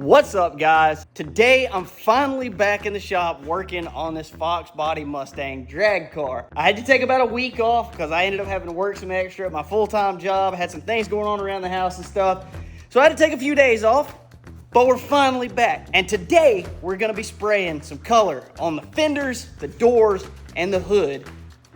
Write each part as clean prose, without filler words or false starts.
What's up, guys? Today I'm finally back in the shop working on this Fox Body Mustang drag car. I had to take about a week off because I ended up having to work some extra at my full-time job. I had some things going on around the house and stuff. So I had to take a few days off, but we're finally back. And today we're gonna be spraying some color on the fenders, the doors, and the hood.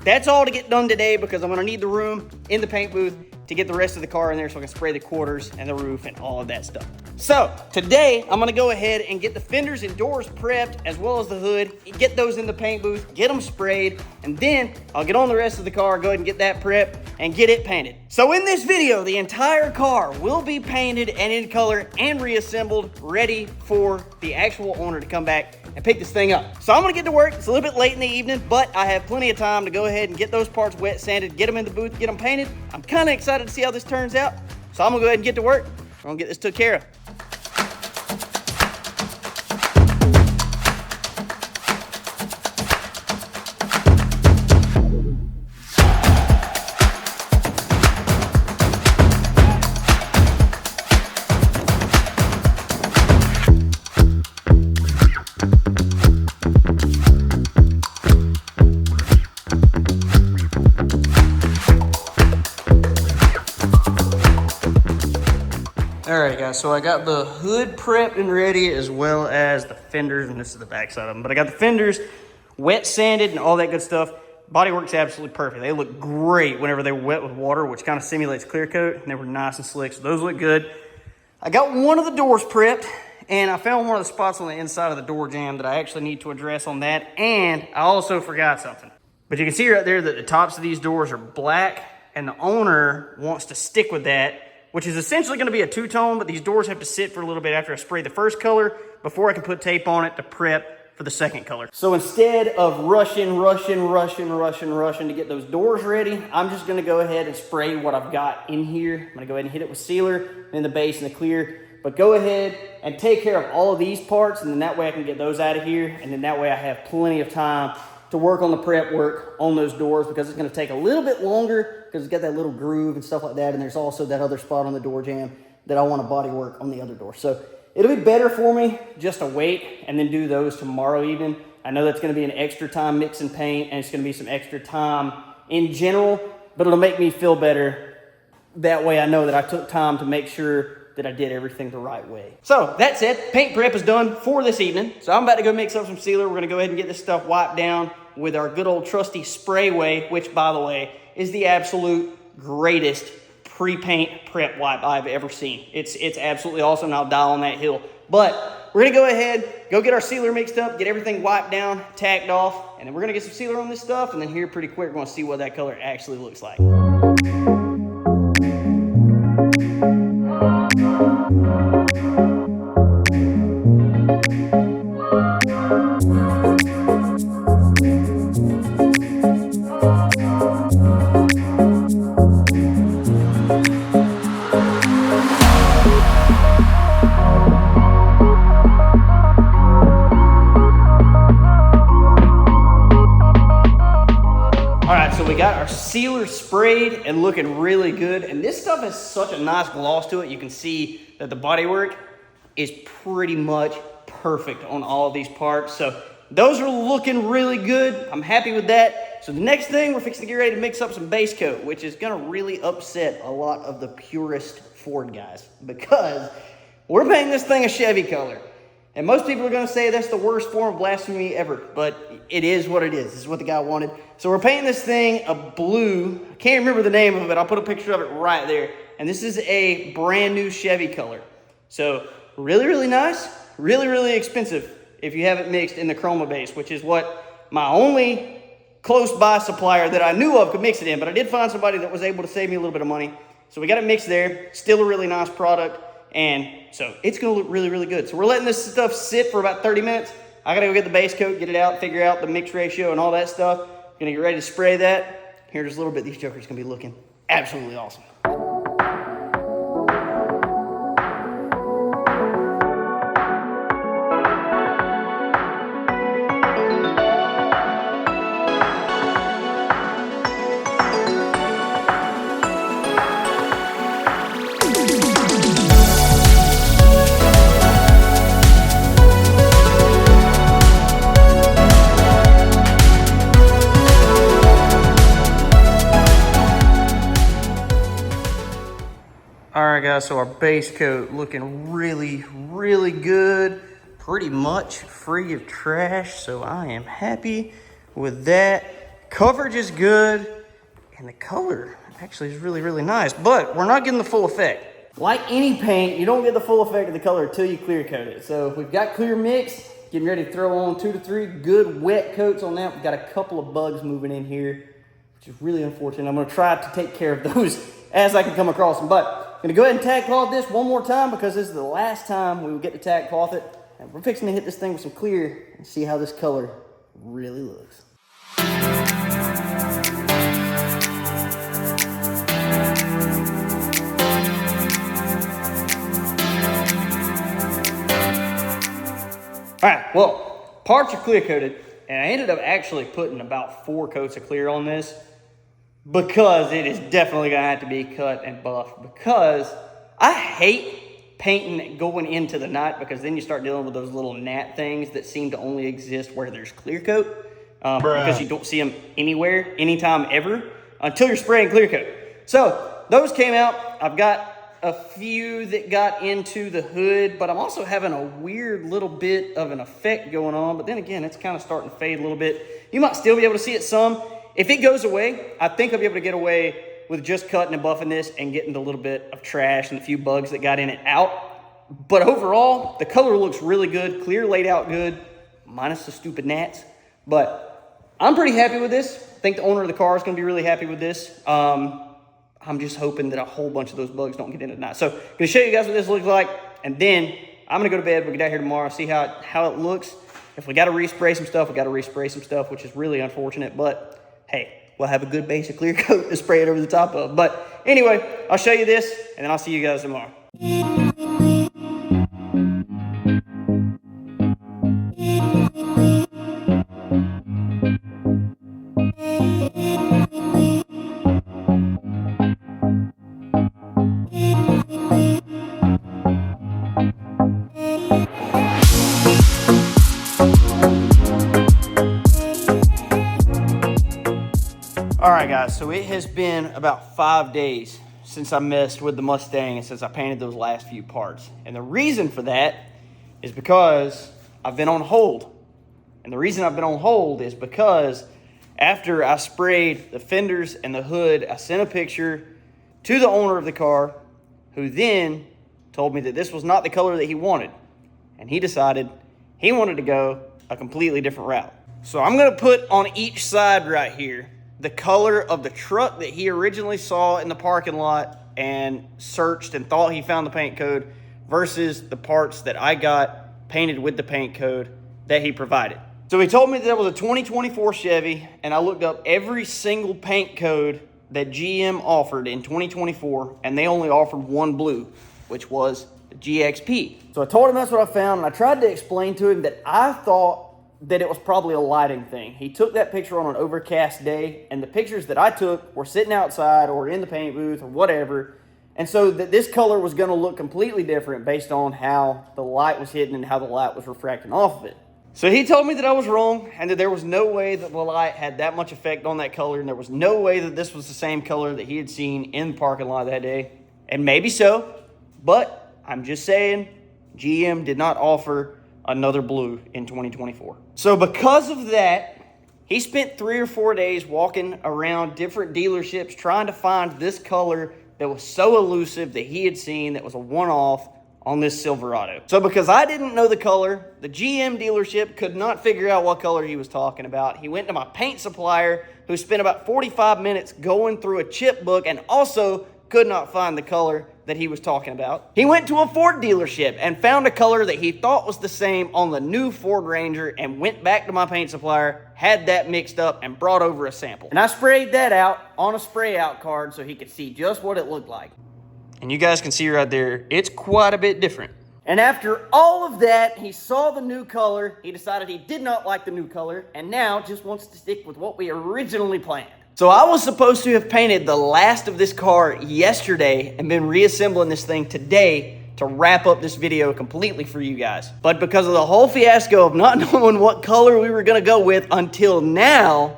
That's all to get done today because I'm gonna need the room in the paint booth to get the rest of the car in there so I can spray the quarters and the roof and all of that stuff. So today I'm gonna go ahead and get the fenders and doors prepped as well as the hood, get those in the paint booth, get them sprayed, and then I'll get on the rest of the car, go ahead and get that prepped and get it painted. So in this video, the entire car will be painted and in color and reassembled, ready for the actual owner to come back and pick this thing up. So I'm gonna get to work. It's a little bit late in the evening, but I have plenty of time to go ahead and get those parts wet sanded, get them in the booth, get them painted. I'm kind of excited to see how this turns out. So I'm gonna go ahead and get to work. We're gonna get this took care of. Alright guys, so I got the hood prepped and ready as well as the fenders, and this is the back side of them, but I got the fenders wet sanded and all that good stuff. Bodywork's absolutely perfect. They look great whenever they were wet with water, which kind of simulates clear coat, and they were nice and slick, so those look good. I got one of the doors prepped, and I found one of the spots on the inside of the door jamb that I actually need to address on that, and I also forgot something. But you can see right there that the tops of these doors are black, and the owner wants to stick with that, which is essentially going to be a two-tone, but these doors have to sit for a little bit after I spray the first color before I can put tape on it to prep for the second color. So instead of rushing to get those doors ready, I'm just going to go ahead and spray what I've got in here. I'm going to go ahead and hit it with sealer, then the base and the clear. But go ahead and take care of all of these parts, and then that way I can get those out of here, and then that way I have plenty of time to work on the prep work on those doors, because it's going to take a little bit longer because it's got that little groove and stuff like that, and there's also that other spot on the door jamb that I want to body work on the other door. So it'll be better for me just to wait and then do those tomorrow evening. I know that's going to be an extra time mixing paint, and it's going to be some extra time in general, but it'll make me feel better. That way I know that I took time to make sure that I did everything the right way. So that said, paint prep is done for this evening. So I'm about to go mix up some sealer. We're gonna go ahead and get this stuff wiped down with our good old trusty spray way, which by the way, is the absolute greatest pre-paint prep wipe I've ever seen. It's absolutely awesome, and I'll die on that hill. But we're gonna go ahead, go get our sealer mixed up, get everything wiped down, tacked off, and then we're gonna get some sealer on this stuff, and then here pretty quick, we're gonna see what that color actually looks like. So we got our sealer sprayed and looking really good, and this stuff has such a nice gloss to it. You can see that the bodywork is pretty much perfect on all of these parts. So those are looking really good. I'm happy with that. So the next thing, we're fixing to get ready to mix up some base coat, which is gonna really upset a lot of the purist Ford guys, because we're painting this thing a Chevy color. And most people are going to say that's the worst form of blasphemy ever, but it is what it is. This is what the guy wanted. So we're painting this thing a blue. I can't remember the name of it. I'll put a picture of it right there. And this is a brand new Chevy color. So really, really nice. Really, really expensive if you have it mixed in the chroma base, which is what my only close by supplier that I knew of could mix it in. But I did find somebody that was able to save me a little bit of money. So we got it mixed there. Still a really nice product. And so it's going to look really, really good. So we're letting this stuff sit for about 30 minutes. I got to go get the base coat, get it out, figure out the mix ratio and all that stuff. Going to get ready to spray that. Here just a little bit. These jokers going to be looking absolutely awesome. guys, so our base coat looking really, really good. Pretty much free of trash, so I am happy with that. Coverage is good, and the color actually is really, really nice, but we're not getting the full effect. Like any paint, you don't get the full effect of the color until you clear coat it. So we've got clear mix, getting ready to throw on 2 to 3 good wet coats on that. We've got a couple of bugs moving in here, which is really unfortunate. I'm gonna try to take care of those as I can come across them, but I'm gonna go ahead and tack cloth this one more time because this is the last time we will get to tack cloth it. And we're fixing to hit this thing with some clear and see how this color really looks. All right, well, parts are clear coated, and I ended up actually putting about 4 coats of clear on this because it is definitely gonna have to be cut and buffed, because I hate painting going into the night, because then you start dealing with those little gnat things that seem to only exist where there's clear coat, because you don't see them anywhere, anytime ever, until you're spraying clear coat. So those came out. I've got a few that got into the hood, but I'm also having a weird little bit of an effect going on. But then again, it's kind of starting to fade a little bit. You might still be able to see it some. If it goes away, I think I'll be able to get away with just cutting and buffing this and getting the little bit of trash and a few bugs that got in it out. But overall, the color looks really good. Clear laid out good, minus the stupid gnats. But I'm pretty happy with this. I think the owner of the car is going to be really happy with this. I'm just hoping that a whole bunch of those bugs don't get in tonight. So I'm going to show you guys what this looks like, and then I'm going to go to bed. We'll get out here tomorrow, see how it looks. If we got to respray some stuff, we got to respray some stuff, which is really unfortunate. But hey, we'll have a good base of clear coat to spray it over the top of. But anyway, I'll show you this, and then I'll see you guys tomorrow. All right, guys, so it has been about 5 days since I messed with the Mustang and since I painted those last few parts. And the reason for that is because I've been on hold. And the reason I've been on hold is because after I sprayed the fenders and the hood, I sent a picture to the owner of the car, who then told me that this was not the color that he wanted. And he decided he wanted to go a completely different route. So I'm gonna put on each side right here the color of the truck that he originally saw in the parking lot and searched and thought he found the paint code versus the parts that I got painted with the paint code that he provided. So he told me that it was a 2024 Chevy, and I looked up every single paint code that GM offered in 2024, and they only offered one blue, which was the GXP. So I told him that's what I found, and I tried to explain to him that I thought that it was probably a lighting thing. He took that picture on an overcast day, and the pictures that I took were sitting outside or in the paint booth or whatever, and so that this color was going to look completely different based on how the light was hitting and how the light was refracting off of it. So he told me that I was wrong, and that there was no way that the light had that much effect on that color, and there was no way that this was the same color that he had seen in the parking lot that day. And maybe so, but I'm just saying GM did not offer another blue in 2024. So because of that, he spent 3 or 4 days walking around different dealerships trying to find this color that was so elusive that he had seen that was a one-off on this Silverado. So because I didn't know the color, the GM dealership could not figure out what color he was talking about. He went to my paint supplier, who spent about 45 minutes going through a chip book and also could not find the color that he was talking about. He went to a Ford dealership and found a color that he thought was the same on the new Ford Ranger and went back to my paint supplier, had that mixed up, and brought over a sample. And I sprayed that out on a spray out card so he could see just what it looked like. And you guys can see right there, it's quite a bit different. And after all of that, he saw the new color, he decided he did not like the new color, and now just wants to stick with what we originally planned. So I was supposed to have painted the last of this car yesterday and been reassembling this thing today to wrap up this video completely for you guys. But because of the whole fiasco of not knowing what color we were gonna go with until now,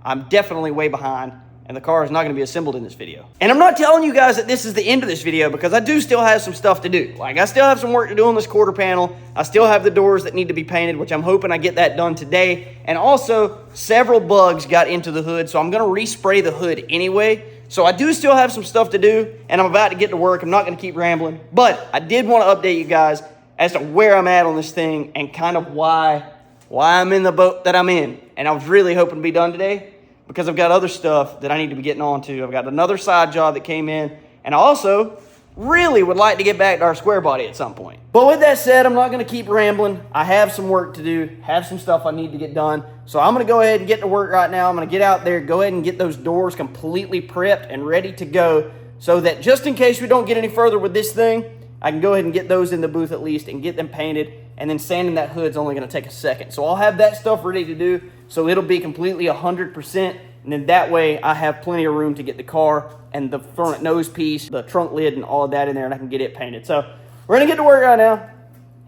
I'm definitely way behind and the car is not going to be assembled in this video. And I'm not telling you guys that this is the end of this video, because I do still have some stuff to do. Like, I still have some work to do on this quarter panel. I still have the doors that need to be painted, which I'm hoping I get that done today. And also, several bugs got into the hood, so I'm going to respray the hood anyway. So I do still have some stuff to do, and I'm about to get to work. I'm not going to keep rambling, but I did want to update you guys as to where I'm at on this thing and kind of why I'm in the boat that I'm in. And I was really hoping to be done today, because I've got other stuff that I need to be getting on to. I've got another side job that came in, and I also really would like to get back to our square body at some point. But with that said, I'm not going to keep rambling. I have some work to do, have some stuff I need to get done. So I'm going to go ahead and get to work right now. I'm going to get out there, go ahead and get those doors completely prepped and ready to go, so that just in case we don't get any further with this thing, I can go ahead and get those in the booth at least and get them painted, and then sanding that hood's only going to take a second. So I'll have that stuff ready to do, so it'll be completely 100%, and then that way I have plenty of room to get the car and the front nose piece, the trunk lid, and all of that in there, and I can get it painted. So we're going to get to work right now,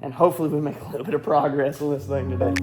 and hopefully we make a little bit of progress on this thing today.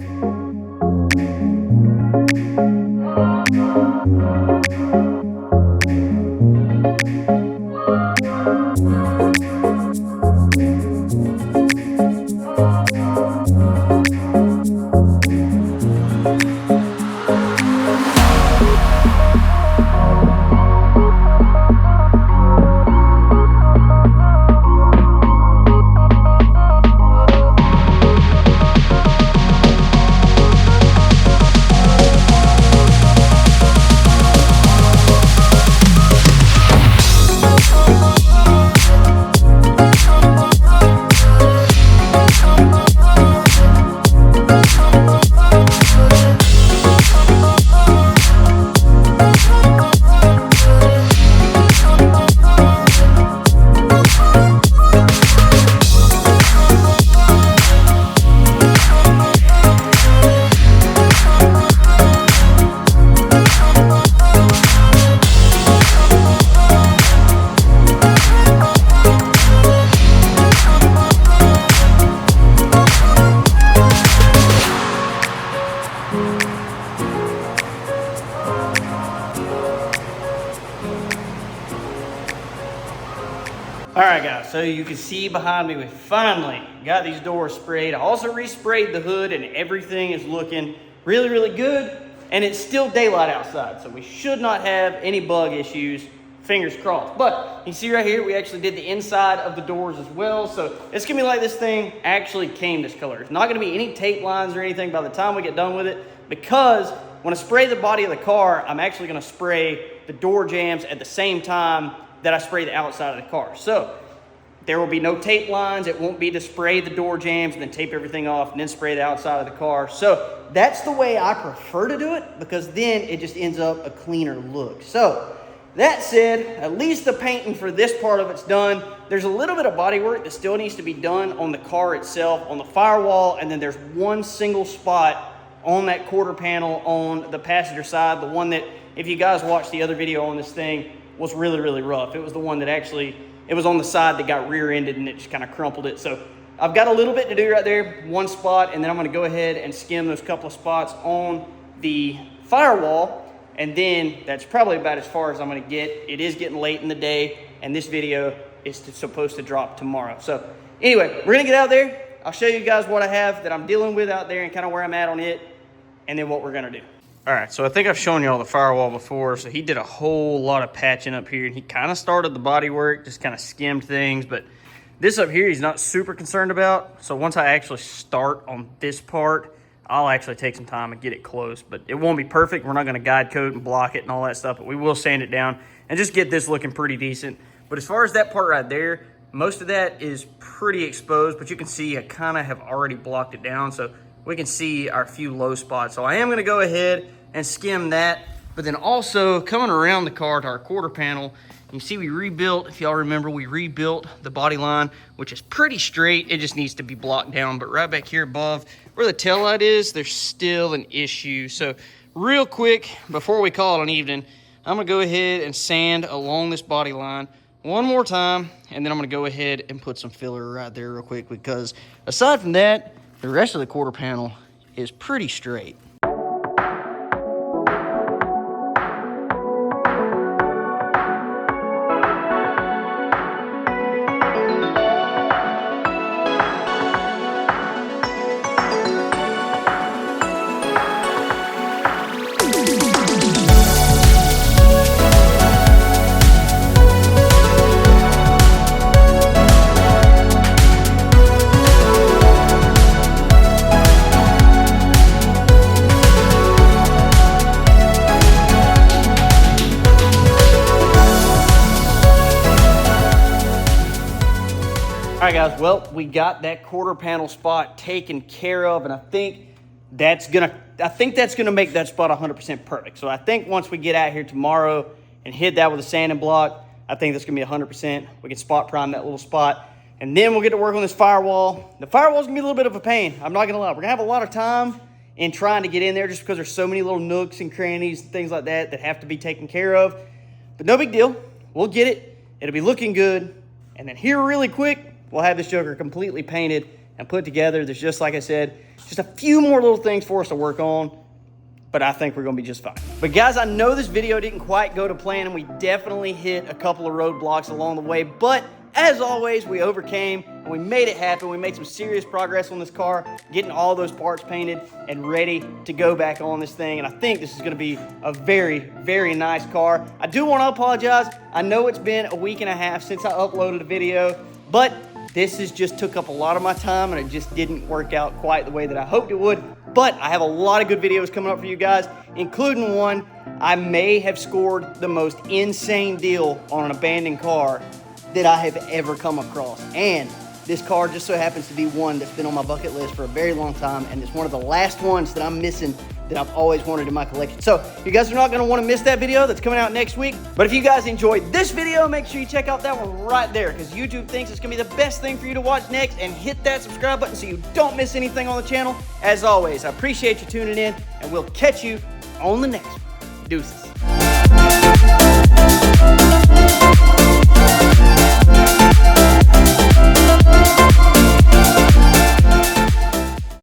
Alright guys, so you can see behind me, we finally got these doors sprayed. I also resprayed the hood, and everything is looking really, really good. And it's still daylight outside, so we should not have any bug issues, fingers crossed. But you see right here, we actually did the inside of the doors as well. So it's gonna be like this thing actually came this color. It's not gonna be any tape lines or anything by the time we get done with it, because when I spray the body of the car, I'm actually gonna spray the door jambs at the same time that I spray the outside of the car. So there will be no tape lines. It won't be to spray the door jambs and then tape everything off and then spray the outside of the car. So that's the way I prefer to do it, because then it just ends up a cleaner look. So that said, at least the painting for this part of it's done. There's a little bit of body work that still needs to be done on the car itself, on the firewall, and then there's one single spot on that quarter panel on the passenger side, the one that, if you guys watched the other video on this thing, was really, really rough. It was the one that actually, it was on the side that got rear-ended and it just kind of crumpled it. So I've got a little bit to do right there, one spot, and then I'm gonna go ahead and skim those couple of spots on the firewall, and then that's probably about as far as I'm gonna get. It is getting late in the day, and this video is supposed to drop tomorrow. So anyway, we're gonna get out there. I'll show you guys what I have that I'm dealing with out there and kind of where I'm at on it, and then what we're gonna do. All right, so I think I've shown you all the firewall before. So he did a whole lot of patching up here, and he kind of started the body work, just kind of skimmed things. But this up here, he's not super concerned about. So once I actually start on this part, I'll actually take some time and get it close. But it won't be perfect. We're not going to guide coat and block it and all that stuff, but we will sand it down and just get this looking pretty decent. But as far as that part right there, most of that is pretty exposed, but you can see I kind of have already blocked it down. So we can see our few low spots. So I am going to go ahead and skim that. But then also coming around the car to our quarter panel, you see we rebuilt, if y'all remember, we rebuilt the body line, which is pretty straight. It just needs to be blocked down. But right back here above where the tail light is, there's still an issue. So real quick, before we call it an evening, I'm gonna go ahead and sand along this body line one more time, and then I'm gonna go ahead and put some filler right there real quick, because aside from that, the rest of the quarter panel is pretty straight. right, guys, well, we got that quarter panel spot taken care of, and I think that's gonna make that spot 100% perfect. So I think once we get out here tomorrow and hit that with a sanding block, I think that's gonna be 100%. We can spot prime that little spot, and then we'll get to work on this firewall. The firewall's gonna be a little bit of a pain, I'm not gonna lie. We're gonna have a lot of time in trying to get in there just because there's so many little nooks and crannies and things like that that have to be taken care of. But no big deal, we'll get it. It'll be looking good, and then here really quick, we'll have this joker completely painted and put together. There's just, like I said, just a few more little things for us to work on, but I think we're gonna be just fine. But guys, I know this video didn't quite go to plan, and we definitely hit a couple of roadblocks along the way, but as always, we overcame and we made it happen. We made some serious progress on this car, getting all those parts painted and ready to go back on this thing. And I think this is gonna be a very, very nice car. I do wanna apologize. I know it's been a week and a half since I uploaded a video, but this just took up a lot of my time, and it just didn't work out quite the way that I hoped it would. But I have a lot of good videos coming up for you guys, including one. I may have scored the most insane deal on an abandoned car that I have ever come across. And this car just so happens to be one that's been on my bucket list for a very long time, and it's one of the last ones that I'm missing that I've always wanted in my collection. So you guys are not gonna wanna miss that video that's coming out next week. But if you guys enjoyed this video, make sure you check out that one right there, because YouTube thinks it's gonna be the best thing for you to watch next, and hit that subscribe button so you don't miss anything on the channel. As always, I appreciate you tuning in, and we'll catch you on the next one. Deuces.